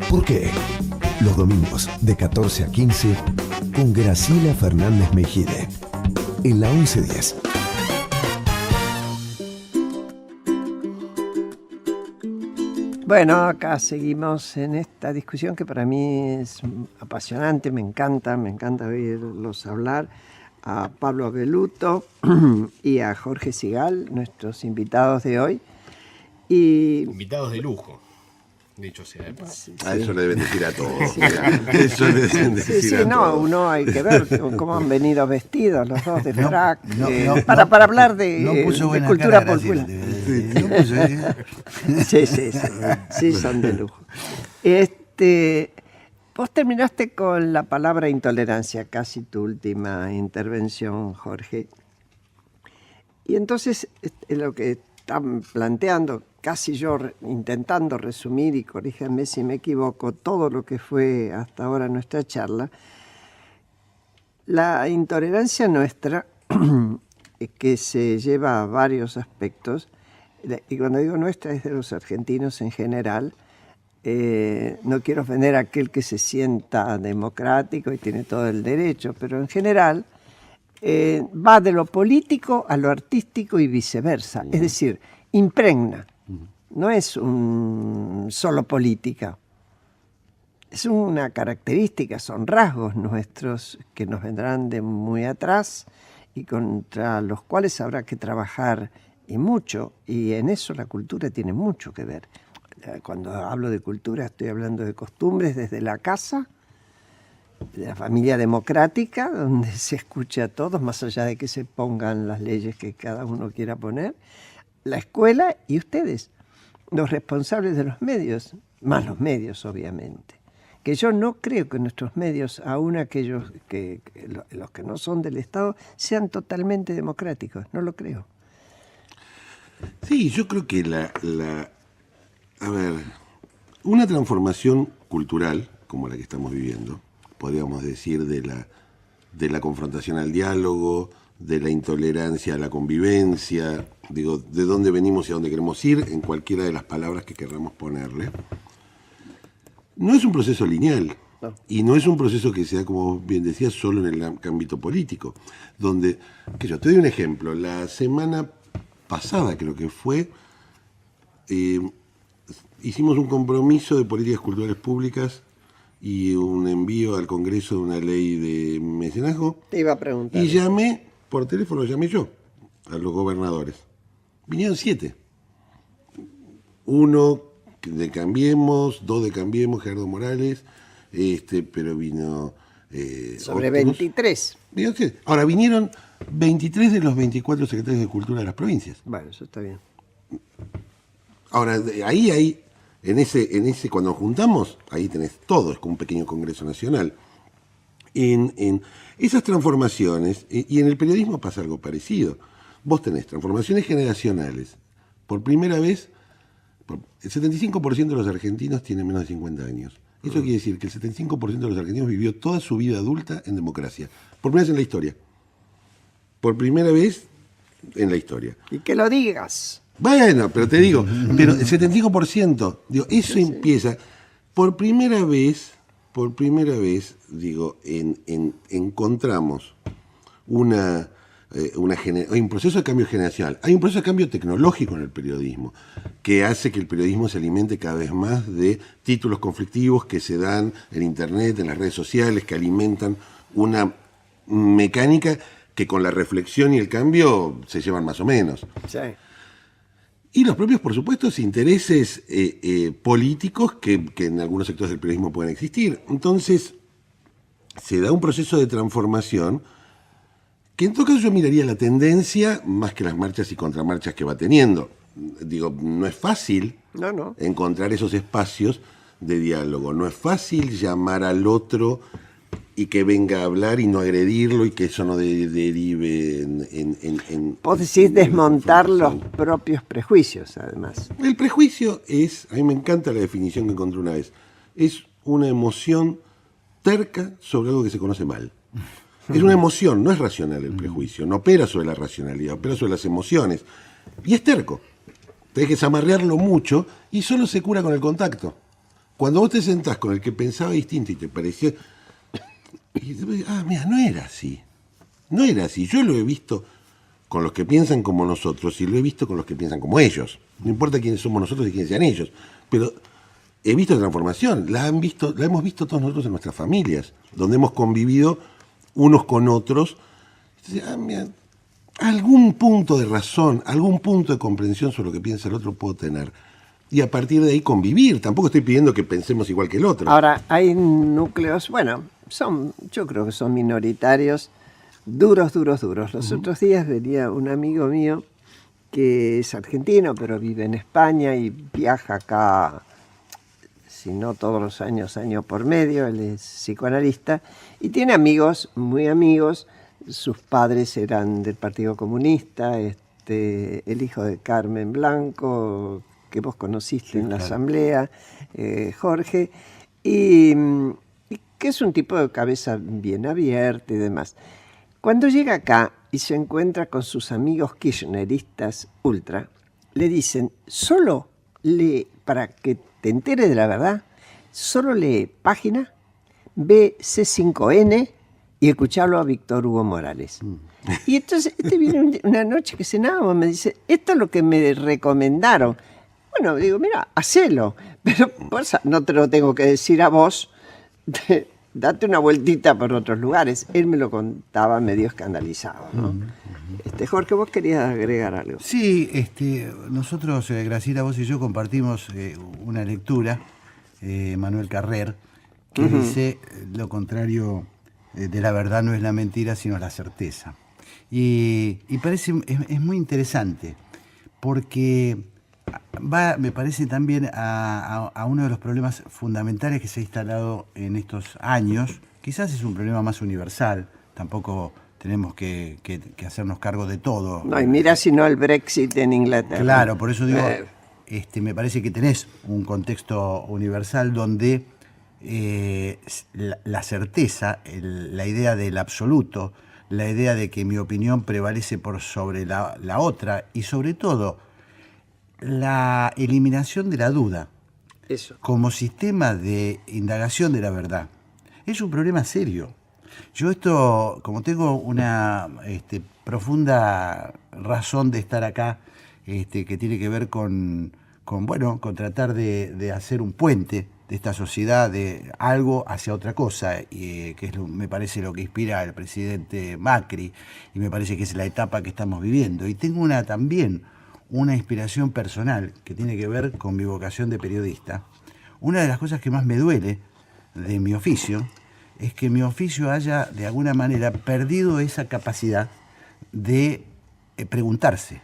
¿Por qué? Los domingos de 14 a 15 con Graciela Fernández Mejide en la 1110. Bueno, acá seguimos en esta discusión que para mí es apasionante, me encanta oírlos hablar, a Pablo Abeluto y a Jorge Sigal, nuestros invitados de hoy. Invitados de lujo, dicho sea de paso. Sí. Eso le deben decir a todos. Sí. Eso le deben decir a todos. Uno hay que ver cómo han venido vestidos los dos de frac, para hablar de cultura popular. Sí, son de lujo. Vos terminaste con la palabra intolerancia, casi tu última intervención, Jorge. Y entonces lo que están planteando, casi yo intentando resumir, y corríjanme si me equivoco, todo lo que fue hasta ahora nuestra charla, la intolerancia nuestra, que se lleva a varios aspectos, y cuando digo nuestra es de los argentinos en general, no quiero ofender a aquel que se sienta democrático y tiene todo el derecho, pero en general va de lo político a lo artístico y viceversa. Es decir, impregna. No es solo política. Es una característica, son rasgos nuestros que nos vendrán de muy atrás y contra los cuales habrá que trabajar y mucho. Y en eso la cultura tiene mucho que ver. Cuando hablo de cultura estoy hablando de costumbres desde la casa, de la familia democrática, donde se escucha a todos, más allá de que se pongan las leyes que cada uno quiera poner, la escuela y ustedes, los responsables de los medios, más los medios obviamente. Que yo no creo que nuestros medios, aun aquellos los que no son del Estado, sean totalmente democráticos, no lo creo. Sí, yo creo que una transformación cultural, como la que estamos viviendo, podríamos decir de la confrontación al diálogo, de la intolerancia a la convivencia, digo, de dónde venimos y a dónde queremos ir, en cualquiera de las palabras que querramos ponerle. No es un proceso lineal, no. Y no es un proceso que sea, como bien decías, solo en el ámbito político, donde, que yo te doy un ejemplo, la semana pasada creo que fue, hicimos un compromiso de políticas culturales públicas y un envío al Congreso de una ley de mecenazgo. Te iba a preguntar. Y llamé, por teléfono llamé yo, a los gobernadores. Vinieron 7. 1 de Cambiemos, 2 de Cambiemos, Gerardo Morales, pero vino... sobre otros. 23. Ahora, vinieron 23 de los 24 secretarios de Cultura de las provincias. Bueno, eso está bien. Ahora, ahí hay... En ese cuando nos juntamos, ahí tenés todo, es como un pequeño Congreso Nacional. En esas transformaciones, y en el periodismo pasa algo parecido. Vos tenés transformaciones generacionales. Por primera vez, el 75% de los argentinos tienen menos de 50 años. Eso quiere decir que el 75% de los argentinos vivió toda su vida adulta en democracia. Por primera vez en la historia. Por primera vez en la historia. Y que lo digas. Bueno, pero te digo, pero el 75%, digo, eso empieza, por primera vez, digo, encontramos hay un proceso de cambio generacional, hay un proceso de cambio tecnológico en el periodismo, que hace que el periodismo se alimente cada vez más de títulos conflictivos que se dan en Internet, en las redes sociales, que alimentan una mecánica que con la reflexión y el cambio se llevan más o menos. Sí. Y los propios, por supuesto, intereses políticos que en algunos sectores del periodismo pueden existir. Entonces, se da un proceso de transformación que en todo caso yo miraría la tendencia más que las marchas y contramarchas que va teniendo. Digo, no es fácil encontrar esos espacios de diálogo. No es fácil llamar al otro y que venga a hablar y no agredirlo y que eso no derive en... Vos decís desmontar los propios prejuicios, además. El prejuicio es, a mí me encanta la definición que encontré una vez, es una emoción terca sobre algo que se conoce mal. Es una emoción, no es racional el prejuicio, no opera sobre la racionalidad, opera sobre las emociones. Y es terco. Tenés que zamarrearlo mucho y solo se cura con el contacto. Cuando vos te sentás con el que pensaba distinto y te parecía... Y te decís, mira, no era así. No era así. Yo lo he visto con los que piensan como nosotros y lo he visto con los que piensan como ellos. No importa quiénes somos nosotros y quiénes sean ellos. Pero he visto transformación. La hemos visto todos nosotros en nuestras familias, donde hemos convivido unos con otros. Entonces, mira, algún punto de razón, algún punto de comprensión sobre lo que piensa el otro puedo tener. Y a partir de ahí convivir. Tampoco estoy pidiendo que pensemos igual que el otro. Ahora, hay núcleos, bueno, yo creo que son minoritarios, duros. Los otros días venía un amigo mío que es argentino, pero vive en España y viaja acá, si no todos los años, año por medio. Él es psicoanalista y tiene amigos, muy amigos. Sus padres eran del Partido Comunista, el hijo de Carmen Blanco, que vos conociste en la asamblea, Jorge, y que es un tipo de cabeza bien abierta y demás. Cuando llega acá y se encuentra con sus amigos kirchneristas ultra, le dicen, solo lee, para que te enteres de la verdad, solo lee página, ve C5N y escucharlo a Víctor Hugo Morales. Y entonces viene una noche que cenábamos, me dice, esto es lo que me recomendaron. Bueno, digo, mira, hacelo, pero no te lo tengo que decir a vos, date una vueltita por otros lugares. Él me lo contaba medio escandalizado, ¿no? Jorge, vos querías agregar algo. Sí, nosotros, Graciela, vos y yo compartimos una lectura, Manuel Carrer, que dice lo contrario de la verdad no es la mentira, sino la certeza. Y es muy interesante, porque me parece también a uno de los problemas fundamentales que se ha instalado en estos años. Quizás es un problema más universal, tampoco tenemos que hacernos cargo de todo. No, y mira si no el Brexit en Inglaterra. Claro, por eso digo, me parece que tenés un contexto universal donde la certeza, la idea del absoluto, la idea de que mi opinión prevalece por sobre la otra, y sobre todo la eliminación de la duda como sistema de indagación de la verdad, es un problema serio. Yo como tengo una profunda razón de estar acá, que tiene que ver con tratar de hacer un puente de esta sociedad de algo hacia otra cosa, que me parece lo que inspira al presidente Macri, y me parece que es la etapa que estamos viviendo. Y tengo también una inspiración personal que tiene que ver con mi vocación de periodista. Una de las cosas que más me duele de mi oficio es que mi oficio haya, de alguna manera, perdido esa capacidad de preguntarse.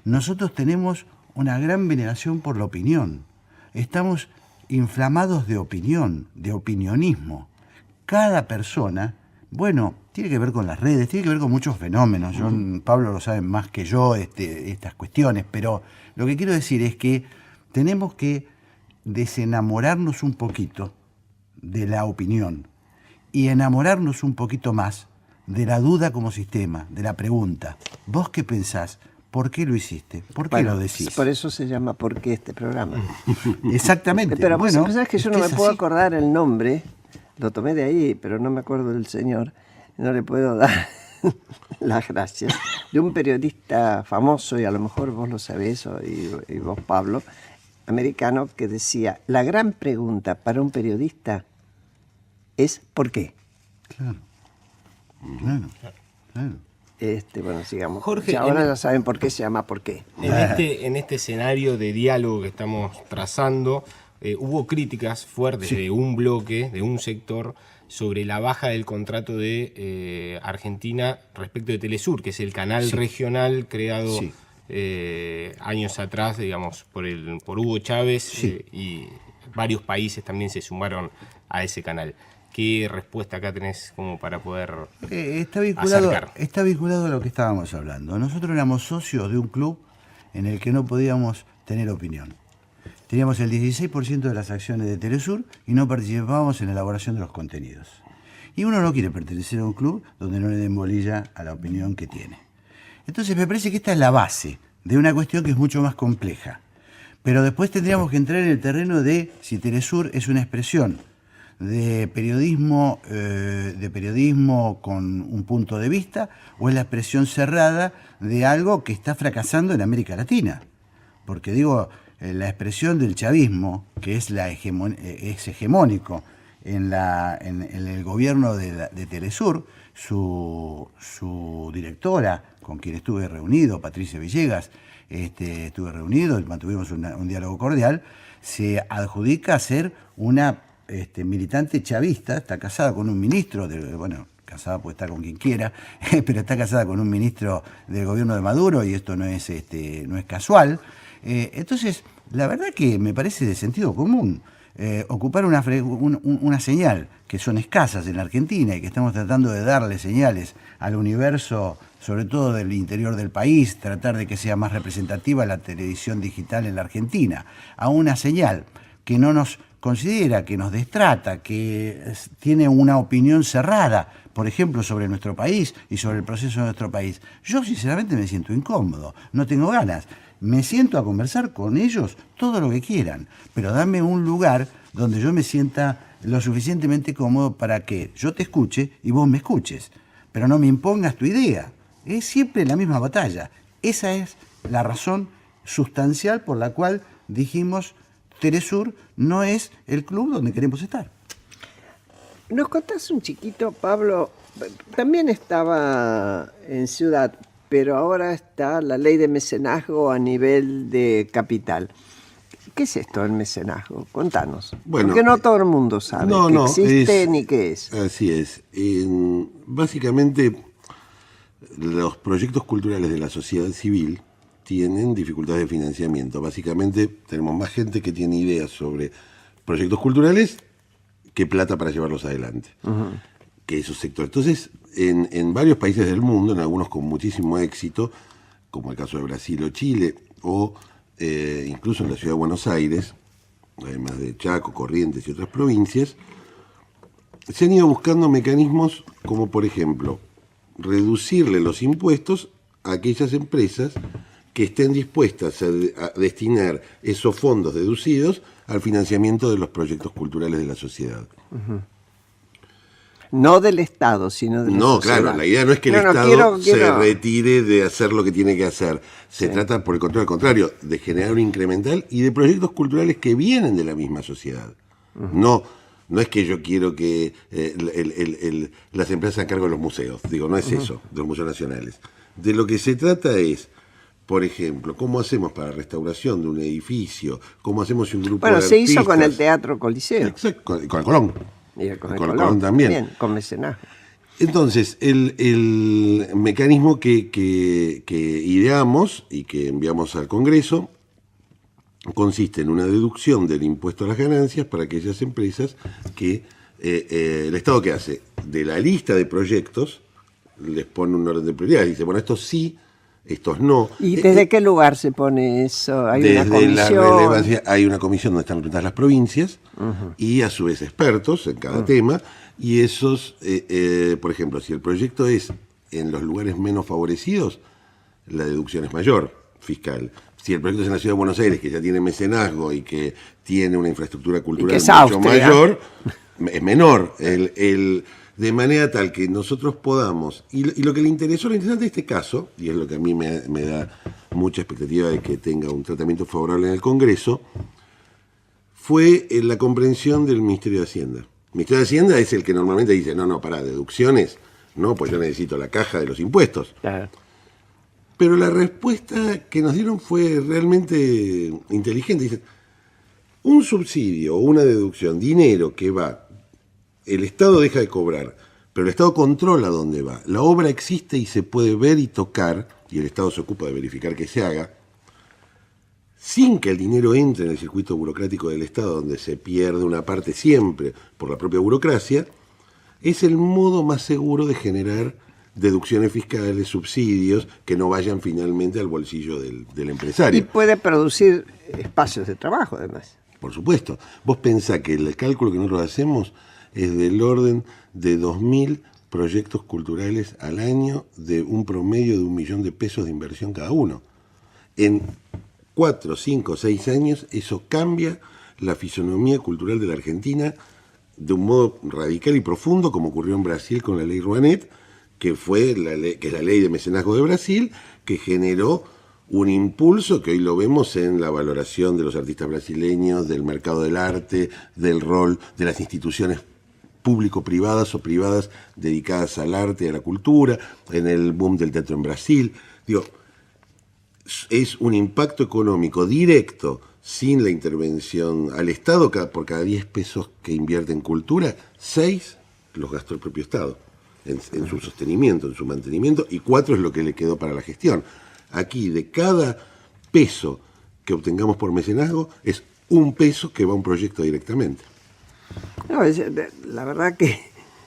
Nosotros tenemos una gran veneración por la opinión. Estamos inflamados de opinión, de opinionismo. Cada persona, tiene que ver con las redes, tiene que ver con muchos fenómenos. Pablo lo sabe más que yo, estas cuestiones, pero lo que quiero decir es que tenemos que desenamorarnos un poquito de la opinión y enamorarnos un poquito más de la duda como sistema, de la pregunta. ¿Vos qué pensás? ¿Por qué lo hiciste? ¿Por qué lo decís? Por eso se llama ¿Por qué este programa? Exactamente. Pero sabes que yo no me puedo acordar el nombre, lo tomé de ahí, pero no me acuerdo del señor, no le puedo dar las gracias, de un periodista famoso, y a lo mejor vos lo sabés, y vos, Pablo, americano, que decía, la gran pregunta para un periodista es ¿por qué? Claro. Sigamos. Jorge, ahora ya saben por qué se llama ¿por qué? En este escenario de diálogo que estamos trazando, hubo críticas fuertes de un bloque, de un sector, sobre la baja del contrato de Argentina respecto de Telesur, que es el canal regional creado años atrás, digamos, por Hugo Chávez, y varios países también se sumaron a ese canal. ¿Qué respuesta acá tenés como para poder acercar? Está vinculado a lo que estábamos hablando. Nosotros éramos socios de un club en el que no podíamos tener opinión. Teníamos el 16% de las acciones de Telesur y no participábamos en la elaboración de los contenidos. Y uno no quiere pertenecer a un club donde no le den bolilla a la opinión que tiene. Entonces me parece que esta es la base de una cuestión que es mucho más compleja. Pero después tendríamos que entrar en el terreno de si Telesur es una expresión de periodismo con un punto de vista, o es la expresión cerrada de algo que está fracasando en América Latina. Porque digo, la expresión del chavismo, que es es hegemónico en el gobierno de Telesur, su directora, con quien estuve reunido, Patricia Villegas, estuve reunido, mantuvimos un diálogo cordial, se adjudica a ser una militante chavista, está casada con un ministro, casada puede estar con quien quiera, pero está casada con un ministro del gobierno de Maduro, y esto no es casual. Entonces, la verdad que me parece de sentido común ocupar una señal que son escasas en la Argentina y que estamos tratando de darle señales al universo, sobre todo del interior del país, tratar de que sea más representativa la televisión digital en la Argentina, a una señal que no nos considera, que nos destrata, que tiene una opinión cerrada, por ejemplo, sobre nuestro país y sobre el proceso de nuestro país. Yo sinceramente me siento incómodo, no tengo ganas. Me siento a conversar con ellos todo lo que quieran, pero dame un lugar donde yo me sienta lo suficientemente cómodo para que yo te escuche y vos me escuches, pero no me impongas tu idea. Es siempre la misma batalla. Esa es la razón sustancial por la cual dijimos Telesur no es el club donde queremos estar. ¿Nos contás un chiquito, Pablo? También estaba en Ciudad, pero ahora está la ley de mecenazgo a nivel de capital. ¿Qué es esto del mecenazgo? Contanos. Bueno, porque no todo el mundo sabe que existe ni qué es. Así es. Básicamente, los proyectos culturales de la sociedad civil tienen dificultades de financiamiento. Básicamente, tenemos más gente que tiene ideas sobre proyectos culturales que plata para llevarlos adelante. Que esos sectores. Entonces, en varios países del mundo, en algunos con muchísimo éxito, como el caso de Brasil o Chile, o incluso en la ciudad de Buenos Aires, además de Chaco, Corrientes y otras provincias, se han ido buscando mecanismos como, por ejemplo, reducirle los impuestos a aquellas empresas que estén dispuestas a destinar esos fondos deducidos al financiamiento de los proyectos culturales de la sociedad. No del Estado, sino de la sociedad. Claro, la idea no es que el Estado se retire de hacer lo que tiene que hacer. Se trata, por el contrario, de generar un incremental y de proyectos culturales que vienen de la misma sociedad. No es que yo quiero que las empresas se hagan cargo de los museos. Digo, no es eso, de los museos nacionales. De lo que se trata es, por ejemplo, ¿cómo hacemos para la restauración de un edificio? ¿Cómo hacemos si un grupo de artistas... Bueno, se hizo con el Teatro Coliseo. Exacto, con el Colón. Y con el Colón también. Bien, con mecenazgo. Entonces, el mecanismo que ideamos y que enviamos al Congreso consiste en una deducción del impuesto a las ganancias para aquellas empresas que el Estado, ¿qué hace? De la lista de proyectos les pone un orden de prioridades. Dice, bueno, estos sí, estos no. ¿Y desde qué lugar se pone eso? ¿Hay una comisión? La relevancia, hay una comisión donde están representadas las provincias y a su vez expertos en cada tema, y esos, por ejemplo, si el proyecto es en los lugares menos favorecidos, la deducción es mayor, fiscal. Si el proyecto es en la ciudad de Buenos Aires, que ya tiene mecenazgo y que tiene una infraestructura cultural mucho mayor, es menor. De manera tal que nosotros podamos, y lo que le interesó, lo interesante de este caso, y es lo que a mí me da mucha expectativa de que tenga un tratamiento favorable en el Congreso, fue la comprensión del Ministerio de Hacienda. El Ministerio de Hacienda es el que normalmente dice, pará, deducciones, no, pues yo necesito la caja de los impuestos. Claro. Pero la respuesta que nos dieron fue realmente inteligente. Dicen, un subsidio o una deducción, dinero que va, el Estado deja de cobrar, pero el Estado controla dónde va. La obra existe y se puede ver y tocar, y el Estado se ocupa de verificar que se haga, sin que el dinero entre en el circuito burocrático del Estado, donde se pierde una parte siempre por la propia burocracia. Es el modo más seguro de generar deducciones fiscales, subsidios, que no vayan finalmente al bolsillo del empresario. Y puede producir espacios de trabajo, además. Por supuesto. Vos pensás que el cálculo que nosotros hacemos es del orden de 2.000 proyectos culturales al año, de un promedio de 1 millón de pesos de inversión cada uno. En 4, 5, 6 años, eso cambia la fisonomía cultural de la Argentina de un modo radical y profundo, como ocurrió en Brasil con la ley Rouanet, que fue que es la ley de mecenazgo de Brasil, que generó un impulso que hoy lo vemos en la valoración de los artistas brasileños, del mercado del arte, del rol de las instituciones público-privadas o privadas dedicadas al arte y a la cultura, en el boom del teatro en Brasil. Digo, es un impacto económico directo, sin la intervención al Estado. Por cada 10 pesos que invierte en cultura, 6 los gastó el propio Estado, en su sostenimiento, en su mantenimiento, y 4 es lo que le quedó para la gestión. Aquí, de cada peso que obtengamos por mecenazgo, es 1 peso que va a un proyecto directamente. No, la verdad que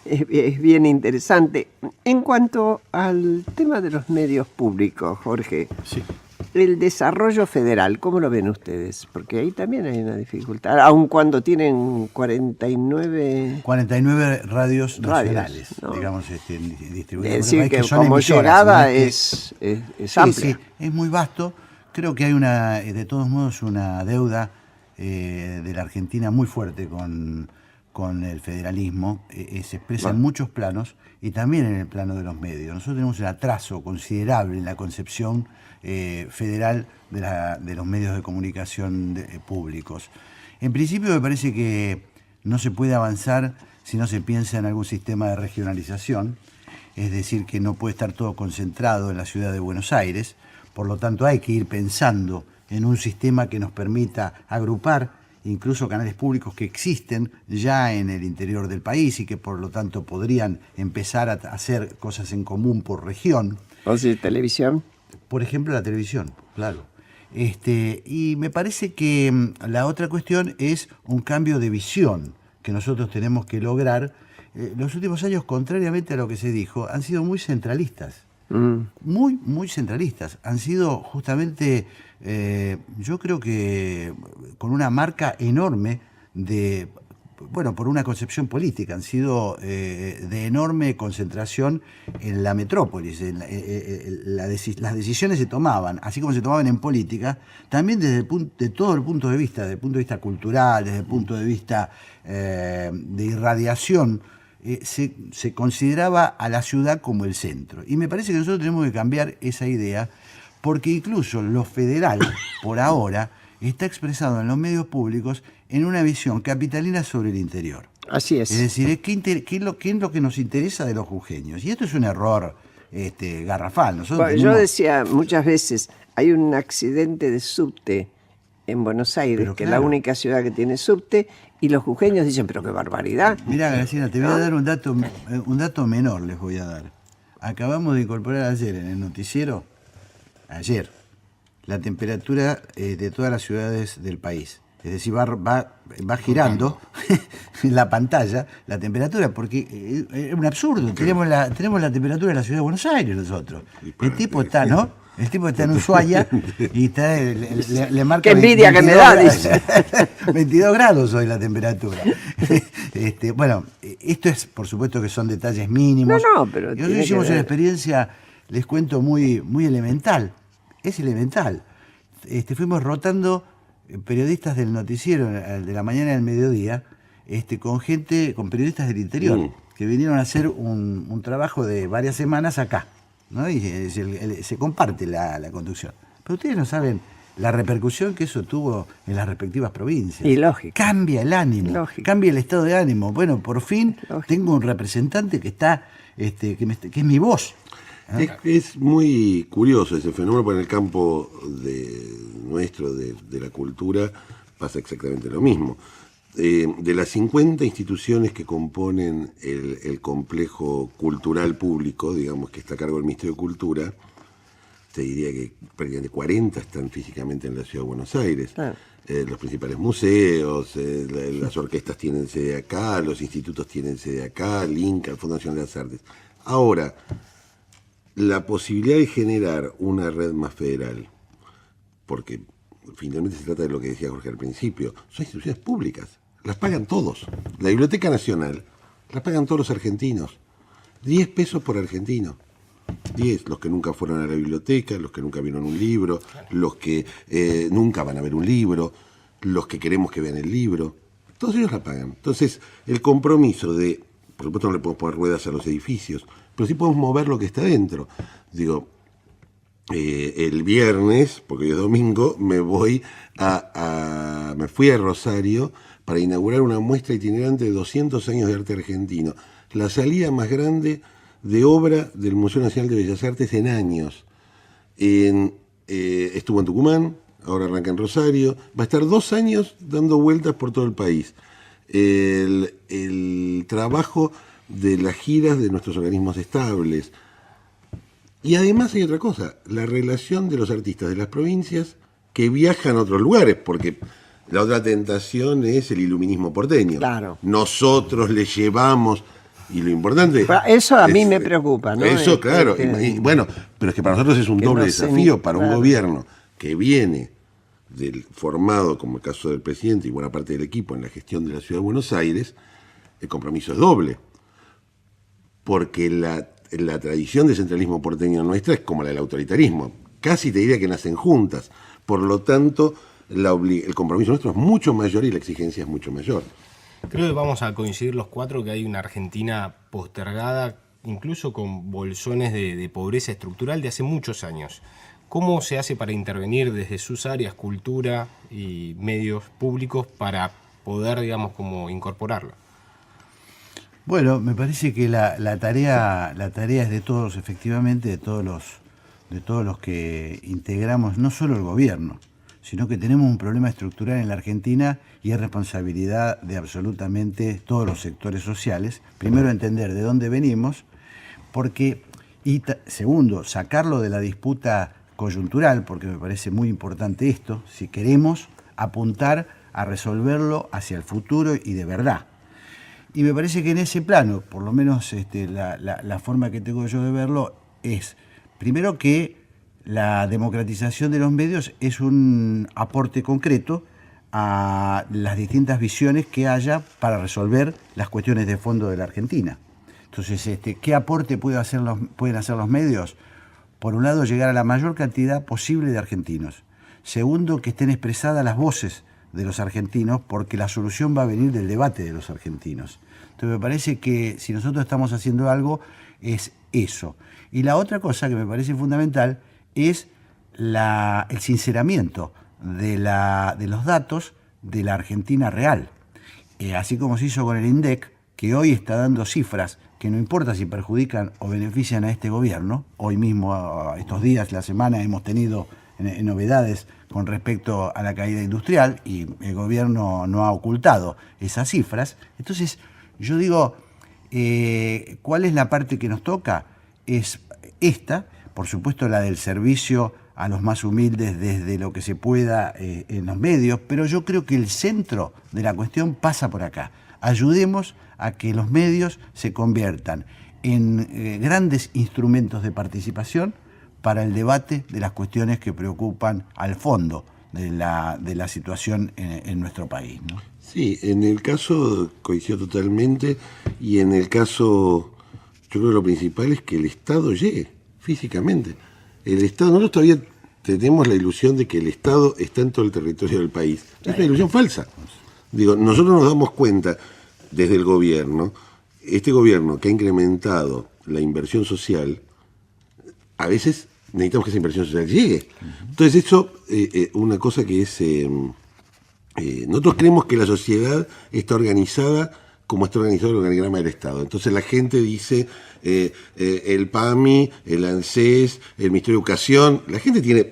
es bien interesante. En cuanto al tema de los medios públicos, Jorge, Sí. el desarrollo federal, ¿cómo lo ven ustedes? Porque ahí también hay una dificultad, aun cuando tienen 49 radios nacionales, ¿no? digamos, distribuidas. Es decir, que son como emisoras, llegada ¿no? es Sí, amplia. sí, es muy vasto. Creo que hay de todos modos, una deuda de la Argentina muy fuerte con el federalismo. Se expresa en muchos planos y también en el plano de los medios. Nosotros tenemos un atraso considerable en la concepción federal de los medios de comunicación públicos. En principio me parece que no se puede avanzar si no se piensa en algún sistema de regionalización, es decir, que no puede estar todo concentrado en la ciudad de Buenos Aires. Por lo tanto, hay que ir pensando en un sistema que nos permita agrupar incluso canales públicos que existen ya en el interior del país y que por lo tanto podrían empezar a hacer cosas en común por región. ¿O si televisión? Por ejemplo, la televisión, claro. Y me parece que la otra cuestión es un cambio de visión que nosotros tenemos que lograr. Los últimos años, contrariamente a lo que se dijo, han sido muy centralistas. Muy, muy centralistas. Han sido justamente, yo creo que con una marca enorme por una concepción política, han sido de enorme concentración en la metrópolis. Las decisiones se tomaban, así como se tomaban en política, también desde todo el punto de vista cultural, desde el punto de vista de irradiación. Se consideraba a la ciudad como el centro. Y me parece que nosotros tenemos que cambiar esa idea, porque incluso lo federal, por ahora, está expresado en los medios públicos en una visión capitalina sobre el interior. Así es. Es decir, ¿qué es lo que nos interesa de los jujeños? Y esto es un error garrafal. Nosotros Yo decía muchas veces, hay un accidente de subte en Buenos Aires, Pero que es claro. la única ciudad que tiene subte, y los jujeños dicen, pero qué barbaridad. Mirá, Graciela, te voy a dar un dato menor, les voy a dar. Acabamos de incorporar ayer en el noticiero, la temperatura de todas las ciudades del país. Es decir, va girando en la pantalla la temperatura, porque es un absurdo. Tenemos la temperatura de la ciudad de Buenos Aires nosotros. El tipo está, ¿no? El tipo está en Ushuaia y está, le marca... ¡Qué envidia que me da!, dice. 22 grados hoy la temperatura. Bueno, esto es, por supuesto que son detalles mínimos. No, pero Nosotros tiene hicimos que una ver. experiencia, les cuento, muy, muy elemental. Es elemental. Fuimos rotando periodistas del noticiero de la mañana y del mediodía, con periodistas del interior, que vinieron a hacer un trabajo de varias semanas acá, ¿no? Y se comparte la conducción. Pero ustedes no saben la repercusión que eso tuvo en las respectivas provincias. Y lógico. Cambia el ánimo, Lógico. cambia el estado de ánimo. Bueno, por fin Lógico. tengo un representante que está, que es mi voz. Es muy curioso ese fenómeno, porque en el campo nuestro de la cultura pasa exactamente lo mismo. De las 50 instituciones que componen el complejo cultural público, digamos, que está a cargo del Ministerio de Cultura, te diría que prácticamente 40 están físicamente en la Ciudad de Buenos Aires. Claro. Los principales museos, las orquestas tienen sede acá, los institutos tienen sede acá, el INCA, el Fondo Nacional de las Artes. Ahora, la posibilidad de generar una red más federal, porque finalmente se trata de lo que decía Jorge al principio, son instituciones públicas, las pagan todos. La Biblioteca Nacional la pagan todos los argentinos, 10 pesos por argentino. 10, los que nunca fueron a la biblioteca, los que nunca vieron un libro, los que nunca van a ver un libro, los que queremos que vean el libro, todos ellos la pagan. Entonces, el compromiso de, por supuesto no le podemos poner ruedas a los edificios, pero sí podemos mover lo que está dentro. Digo, el viernes, porque hoy es domingo, me fui a Rosario para inaugurar una muestra itinerante de 200 años de arte argentino. La salida más grande de obra del Museo Nacional de Bellas Artes en años. Estuvo en Tucumán, ahora arranca en Rosario. Va a estar 2 años dando vueltas por todo el país. El trabajo de las giras de nuestros organismos estables. Y además hay otra cosa, la relación de los artistas de las provincias que viajan a otros lugares, porque la otra tentación es el iluminismo porteño. Claro. Nosotros le llevamos, y lo importante... Eso a mí me preocupa, ¿no? Eso, claro. Y bueno, pero es que para nosotros es un doble desafío, para un gobierno que viene formado, como el caso del presidente y buena parte del equipo, en la gestión de la Ciudad de Buenos Aires, el compromiso es doble. Porque la tradición de centralismo porteño nuestra es como la del autoritarismo. Casi te diría que nacen juntas. Por lo tanto, el compromiso nuestro es mucho mayor y la exigencia es mucho mayor. Creo que vamos a coincidir los 4 que hay una Argentina postergada, incluso con bolsones de pobreza estructural de hace muchos años. ¿Cómo se hace para intervenir desde sus áreas, cultura y medios públicos, para poder, digamos, como incorporarla? Bueno, me parece que la tarea es de todos, efectivamente, de todos los que integramos no solo el gobierno, sino que tenemos un problema estructural en la Argentina y es responsabilidad de absolutamente todos los sectores sociales. Primero, entender de dónde venimos, segundo, sacarlo de la disputa coyuntural, porque me parece muy importante esto, si queremos apuntar a resolverlo hacia el futuro y de verdad. Y me parece que en ese plano, por lo menos la forma que tengo yo de verlo, es primero que la democratización de los medios es un aporte concreto a las distintas visiones que haya para resolver las cuestiones de fondo de la Argentina. Entonces, ¿qué aporte pueden hacer los medios? Por un lado, llegar a la mayor cantidad posible de argentinos. Segundo, que estén expresadas las voces de los argentinos, porque la solución va a venir del debate de los argentinos. Entonces me parece que si nosotros estamos haciendo algo, es eso. Y la otra cosa que me parece fundamental es el sinceramiento de los datos de la Argentina real. Así como se hizo con el INDEC, que hoy está dando cifras que no importa si perjudican o benefician a este gobierno. Hoy mismo, estos días, la semana, hemos tenido novedades con respecto a la caída industrial y el gobierno no ha ocultado esas cifras. Entonces, yo digo, ¿cuál es la parte que nos toca? Es esta, por supuesto la del servicio a los más humildes desde lo que se pueda en los medios, pero yo creo que el centro de la cuestión pasa por acá. Ayudemos a que los medios se conviertan en grandes instrumentos de participación para el debate de las cuestiones que preocupan al fondo de la situación en nuestro país, ¿no? Sí, en el caso coincido totalmente, y en el caso, yo creo que lo principal es que el Estado llegue físicamente. El Estado, nosotros todavía tenemos la ilusión de que el Estado está en todo el territorio del país. Es una ilusión falsa. Digo, nosotros nos damos cuenta desde el gobierno, este gobierno que ha incrementado la inversión social, a veces necesitamos que esa inversión social llegue. Entonces eso, una cosa que es... nosotros creemos que la sociedad está organizada como está organizado el organigrama del Estado. Entonces la gente dice, el PAMI, el ANSES, el Ministerio de Educación, la gente tiene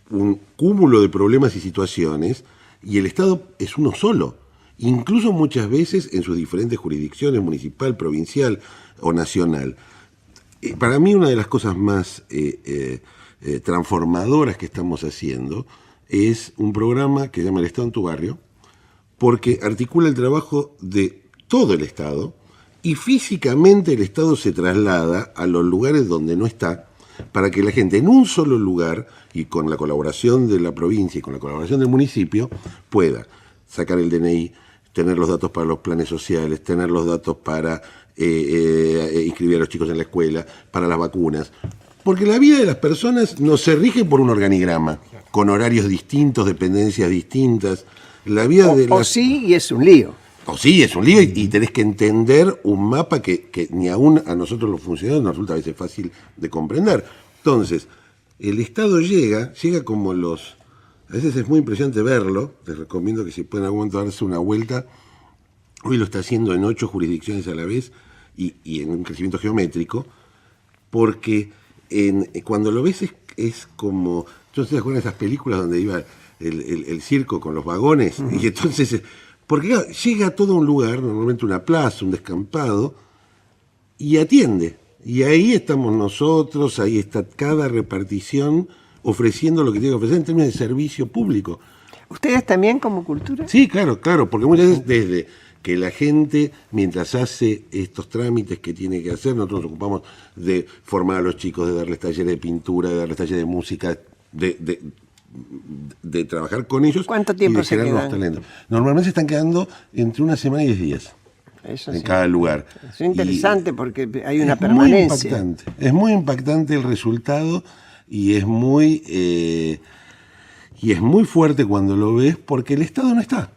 un cúmulo de problemas y situaciones, y el Estado es uno solo. Incluso muchas veces en sus diferentes jurisdicciones, municipal, provincial o nacional. Para mí una de las cosas más transformadoras que estamos haciendo es un programa que se llama El Estado en tu Barrio, porque articula el trabajo de todo el Estado y físicamente el Estado se traslada a los lugares donde no está, para que la gente en un solo lugar y con la colaboración de la provincia y con la colaboración del municipio pueda sacar el DNI, tener los datos para los planes sociales, tener los datos para inscribir a los chicos en la escuela, para las vacunas, Porque la vida de las personas no se rige por un organigrama, con horarios distintos, dependencias distintas. La vida de O las... sí, y es un lío. O sí, es un lío y tenés que entender un mapa que ni aún a nosotros los funcionarios nos resulta a veces fácil de comprender. Entonces, el Estado llega como los... A veces es muy impresionante verlo, les recomiendo que si pueden en algún momento darse una vuelta. Hoy lo está haciendo en 8 jurisdicciones a la vez y en un crecimiento geométrico, porque cuando lo ves es como... Yo no sé si se acuerdan de esas películas donde iba el circo con los vagones, y entonces... Porque claro, llega a todo un lugar, normalmente una plaza, un descampado, y atiende. Y ahí estamos nosotros, ahí está cada repartición ofreciendo lo que tiene que ofrecer en términos de servicio público. ¿Ustedes también como cultura? Sí, claro, porque muchas veces desde que la gente, mientras hace estos trámites que tiene que hacer, nosotros nos ocupamos de formar a los chicos, de darles talleres de pintura, de darles talleres de música, de trabajar con ellos. ¿Cuánto tiempo y de se generar nuevos quedan? talentos. Normalmente se están quedando entre 1 semana y 10 días Eso en sí. cada lugar. Es interesante porque hay una es permanencia. muy impactante el resultado y es muy fuerte cuando lo ves porque el Estado no está.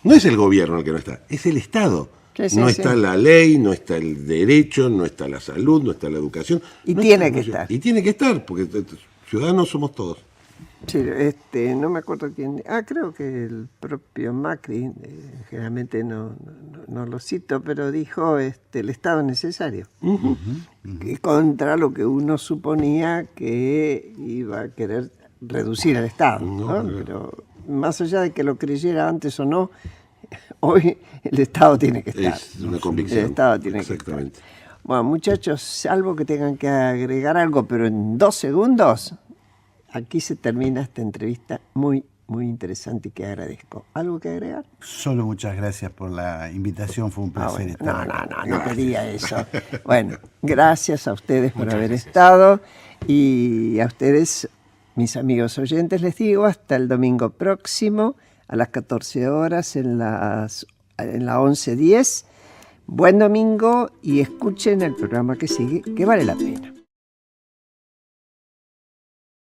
No es el gobierno el que no está, es el Estado. Sí, sí, no sí. está la ley, no está el derecho, no está la salud, no está la educación. Y no tiene está- que estar. Y tiene que estar, porque ciudadanos somos todos. Sí, no me acuerdo quién. Creo que el propio Macri, generalmente no lo cito, pero dijo el Estado es necesario. Que contra lo que uno suponía que iba a querer reducir el Estado. ¿no? Pero más allá de que lo creyera antes o no, hoy el Estado tiene que estar. Es una convicción. El Estado tiene que Exactamente. estar. Bueno, muchachos, salvo que tengan que agregar algo, pero en 2 segundos, aquí se termina esta entrevista muy, muy interesante y que agradezco. ¿Algo que agregar? Solo muchas gracias por la invitación, fue un placer Bueno, estar aquí. no pedía eso. Bueno, gracias a ustedes por haber estado y a ustedes, mis amigos oyentes, les digo hasta el domingo próximo a las 14 horas en la 11:10. Buen domingo y escuchen el programa que sigue, que vale la pena.